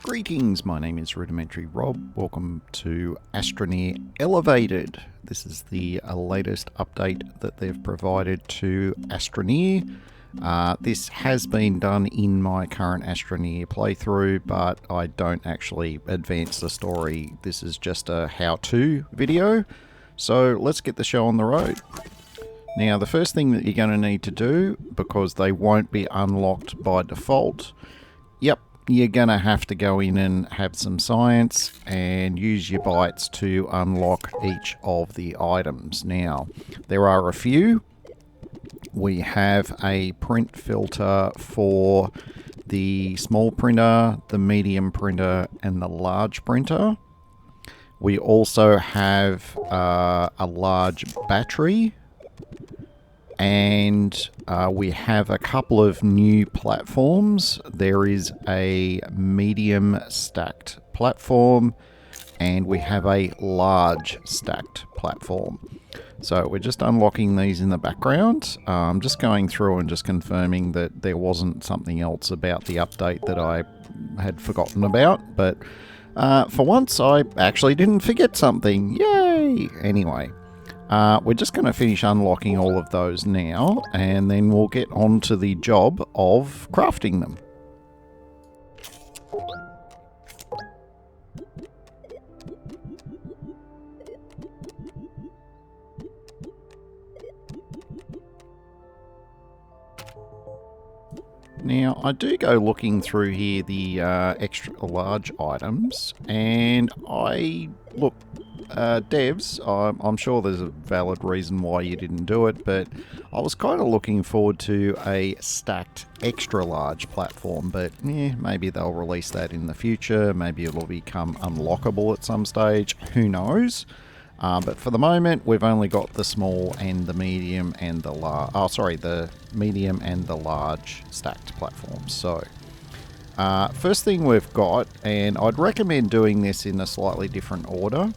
Greetings, my name is Rudimentary Rob. Welcome to Astroneer Elevated. This is the latest update that they've provided to Astroneer. This has been done in my current Astroneer playthrough, but I don't actually advance the story. This is just a how-to video. So let's get the show on the road. Now, the first thing that you're going to need to do, because they won't be unlocked by default, you're going to have to go in and have some science and use your bytes to unlock each of the items. Now, there are a few. We have a print filter for the small printer, the medium printer, and the large printer. We also have a large battery. And we have a couple of new platforms. There is a medium stacked platform and we have a large stacked platform. So we're just unlocking these in the background. I'm just going through and just confirming that there wasn't something else about the update that I had forgotten about. But for once, I actually didn't forget something. Yay! Anyway. We're just going to finish unlocking all of those now, and then we'll get on to the job of crafting them. Now, I do go looking through here the extra large items, and look, devs, I'm sure there's a valid reason why you didn't do it, but I was kind of looking forward to a stacked extra large platform, but maybe they'll release that in the future. Maybe it'll become unlockable at some stage. Who knows? But for the moment, we've only got the small and the medium and the large. Oh, sorry, the medium and the large stacked platforms. So, first thing we've got, and I'd recommend doing this in a slightly different order.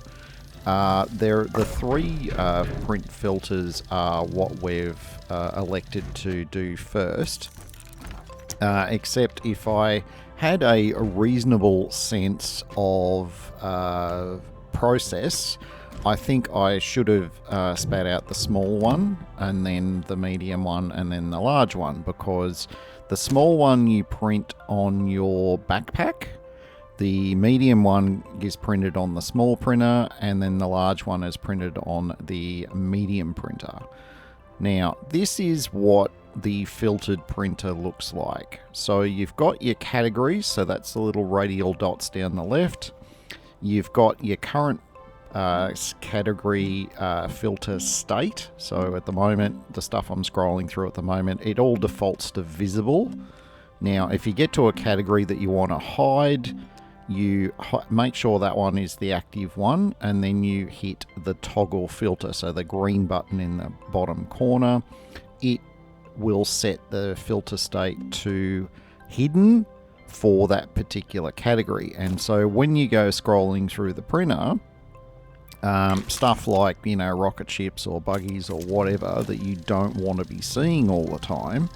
The three print filters are what we've elected to do first. Except if I had a reasonable sense of process, I think I should have spat out the small one, and then the medium one, and then the large one, because the small one you print on your backpack, the medium one is printed on the small printer, and then the large one is printed on the medium printer. Now, this is what the filtered printer looks like. So you've got your categories, so that's the little radial dots down the left. You've got your current category filter state. So at the moment, the stuff I'm scrolling through at the moment, it all defaults to visible. Now, if you get to a category that you want to hide, you make sure that one is the active one, and then you hit the toggle filter, so the green button in the bottom corner. It will set the filter state to hidden for that particular category. And so when you go scrolling through the printer, stuff like, rocket ships or buggies or whatever that you don't want to be seeing all the time,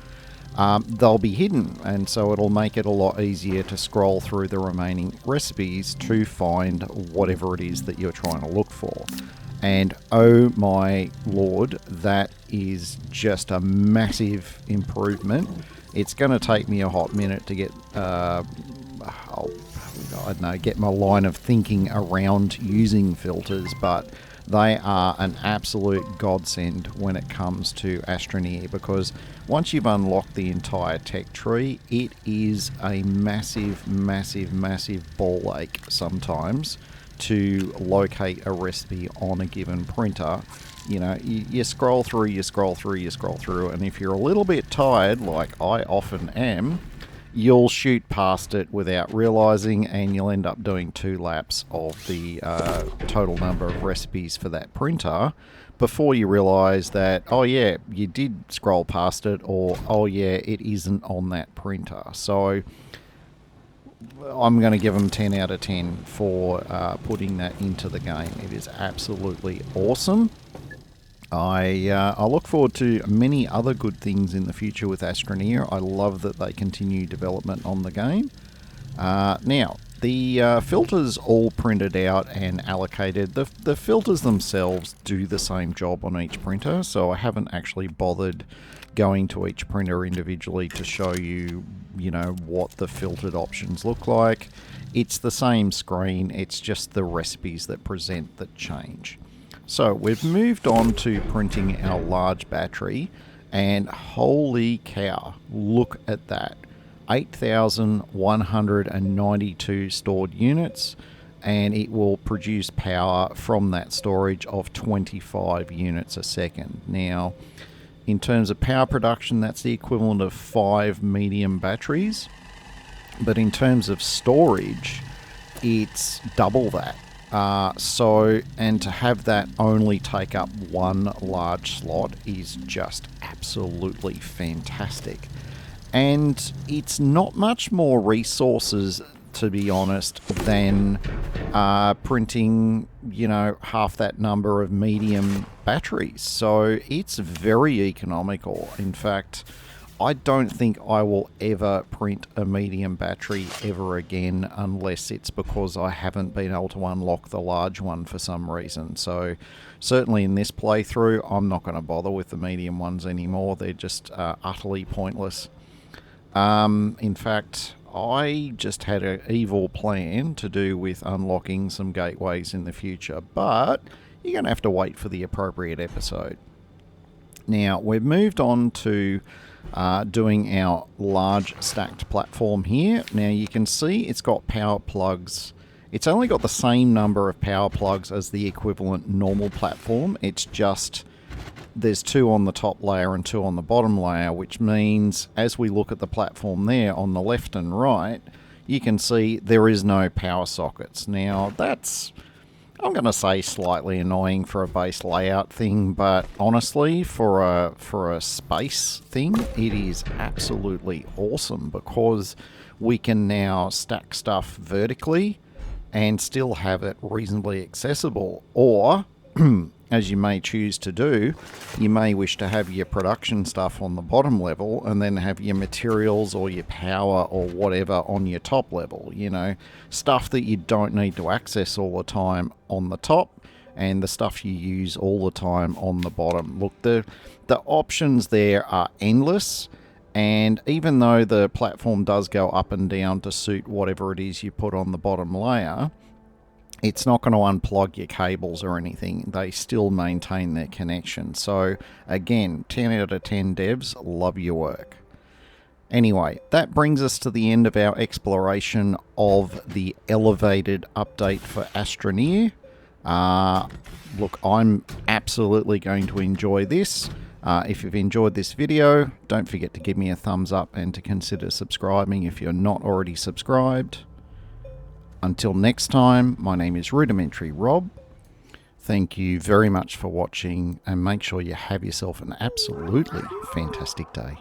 they'll be hidden, and so it'll make it a lot easier to scroll through the remaining recipes to find whatever it is that you're trying to look for. And oh my lord, that is just a massive improvement. It's going to take me a hot minute to get get my line of thinking around using filters, but they are an absolute godsend when it comes to Astroneer, because once you've unlocked the entire tech tree, it is a massive, massive, massive ball ache sometimes to locate a recipe on a given printer. You scroll through, and if you're a little bit tired, like I often am, you'll shoot past it without realizing, and you'll end up doing 2 laps of the total number of recipes for that printer before you realize that, oh yeah, you did scroll past it, or oh yeah, it isn't on that printer. So I'm going to give them 10 out of 10 for putting that into the game. It is absolutely awesome. I look forward to many other good things in the future with Astroneer. I love that they continue development on the game. Now, The filters all printed out and allocated. The filters themselves do the same job on each printer, so I haven't actually bothered going to each printer individually to show you, what the filtered options look like. It's the same screen, it's just the recipes that present that change. So we've moved on to printing our large battery, and holy cow, look at that. 8,192 stored units, and it will produce power from that storage of 25 units a second. Now, in terms of power production, that's the equivalent of 5 medium batteries, but in terms of storage, it's double that. And to have that only take up one large slot is just absolutely fantastic. And it's not much more resources, to be honest, than printing, half that number of medium batteries. So it's very economical. In fact, I don't think I will ever print a medium battery ever again unless it's because I haven't been able to unlock the large one for some reason. So certainly in this playthrough, I'm not going to bother with the medium ones anymore. They're just utterly pointless. In fact, I just had an evil plan to do with unlocking some gateways in the future, but you're going to have to wait for the appropriate episode. Now, we've moved on to doing our large stacked platform here. Now, you can see it's got power plugs. It's only got the same number of power plugs as the equivalent normal platform. It's just there's 2 on the top layer and 2 on the bottom layer, which means as we look at the platform there on the left and right, you can see there is no power sockets. Now, that's, I'm going to say, slightly annoying for a base layout thing, but honestly, for a space thing, it is absolutely awesome because we can now stack stuff vertically and still have it reasonably accessible. Or as you may choose to do, you may wish to have your production stuff on the bottom level and then have your materials or your power or whatever on your top level. Stuff that you don't need to access all the time on the top, and the stuff you use all the time on the bottom. Look, the options there are endless, and even though the platform does go up and down to suit whatever it is you put on the bottom layer, it's not going to unplug your cables or anything. They still maintain their connection. So again, 10 out of 10 devs, love your work. Anyway, that brings us to the end of our exploration of the Elevated update for Astroneer. Look, I'm absolutely going to enjoy this. If you've enjoyed this video, don't forget to give me a thumbs up and to consider subscribing if you're not already subscribed. Until next time, my name is Rudimentary Rob. Thank you very much for watching, and make sure you have yourself an absolutely fantastic day.